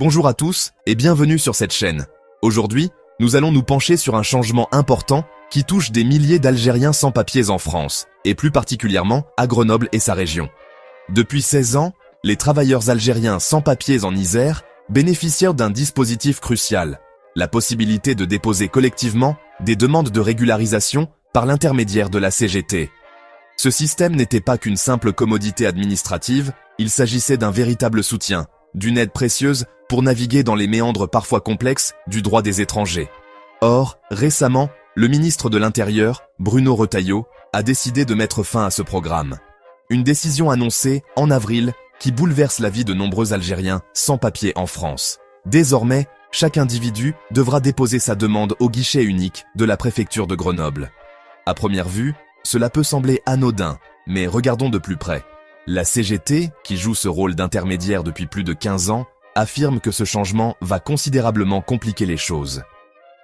Bonjour à tous et bienvenue sur cette chaîne. Aujourd'hui, nous allons nous pencher sur un changement important qui touche des milliers d'Algériens sans papiers en France, et plus particulièrement à Grenoble et sa région. Depuis 16 ans, les travailleurs algériens sans papiers en Isère bénéficient d'un dispositif crucial, la possibilité de déposer collectivement des demandes de régularisation par l'intermédiaire de la CGT. Ce système n'était pas qu'une simple commodité administrative, il s'agissait d'un véritable soutien, d'une aide précieuse pour naviguer dans les méandres parfois complexes du droit des étrangers. Or, récemment, le ministre de l'Intérieur, Bruno Retailleau, a décidé de mettre fin à ce programme. Une décision annoncée en avril qui bouleverse la vie de nombreux Algériens sans papier en France. Désormais, chaque individu devra déposer sa demande au guichet unique de la préfecture de Grenoble. À première vue, cela peut sembler anodin, mais regardons de plus près. La CGT, qui joue ce rôle d'intermédiaire depuis plus de 15 ans, affirme que ce changement va considérablement compliquer les choses.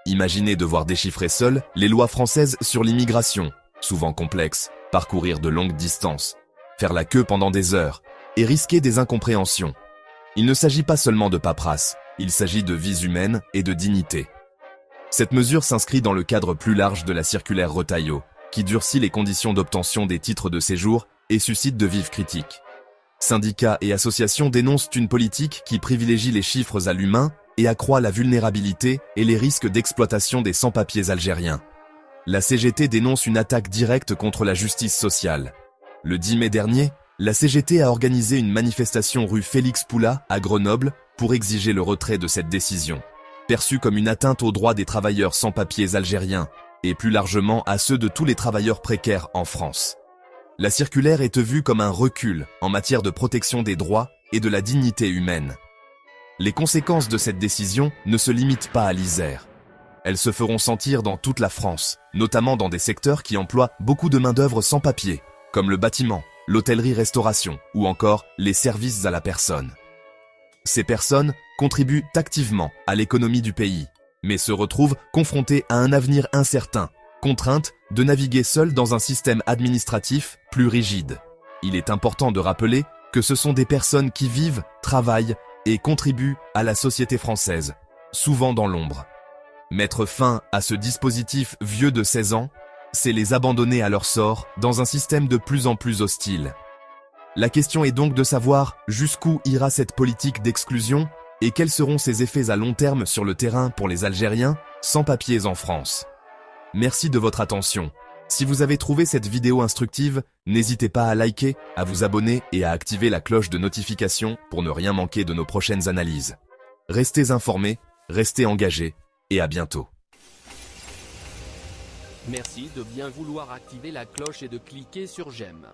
Imaginez devoir déchiffrer seul les lois françaises sur l'immigration, souvent complexes, parcourir de longues distances, faire la queue pendant des heures et risquer des incompréhensions. Il ne s'agit pas seulement de paperasse, il s'agit de vies humaines et de dignité. Cette mesure s'inscrit dans le cadre plus large de la circulaire Retailleau, qui durcit les conditions d'obtention des titres de séjour et suscite de vives critiques. Syndicats et associations dénoncent une politique qui privilégie les chiffres à l'humain et accroît la vulnérabilité et les risques d'exploitation des sans-papiers algériens. La CGT dénonce une attaque directe contre la justice sociale. Le 10 mai dernier, la CGT a organisé une manifestation rue Félix Poula à Grenoble pour exiger le retrait de cette décision, perçue comme une atteinte aux droits des travailleurs sans papiers algériens et plus largement à ceux de tous les travailleurs précaires en France. La circulaire est vue comme un recul en matière de protection des droits et de la dignité humaine. Les conséquences de cette décision ne se limitent pas à l'Isère. Elles se feront sentir dans toute la France, notamment dans des secteurs qui emploient beaucoup de main-d'œuvre sans papier, comme le bâtiment, l'hôtellerie-restauration ou encore les services à la personne. Ces personnes contribuent activement à l'économie du pays, mais se retrouvent confrontées à un avenir incertain, contraintes de naviguer seules dans un système administratif plus rigide. Il est important de rappeler que ce sont des personnes qui vivent, travaillent et contribuent à la société française, souvent dans l'ombre. Mettre fin à ce dispositif vieux de 16 ans, c'est les abandonner à leur sort dans un système de plus en plus hostile. La question est donc de savoir jusqu'où ira cette politique d'exclusion et quels seront ses effets à long terme sur le terrain pour les Algériens sans papiers en France. Merci de votre attention. Si vous avez trouvé cette vidéo instructive, n'hésitez pas à liker, à vous abonner et à activer la cloche de notification pour ne rien manquer de nos prochaines analyses. Restez informés, restez engagés et à bientôt. Merci de bien vouloir activer la cloche et de cliquer sur j'aime.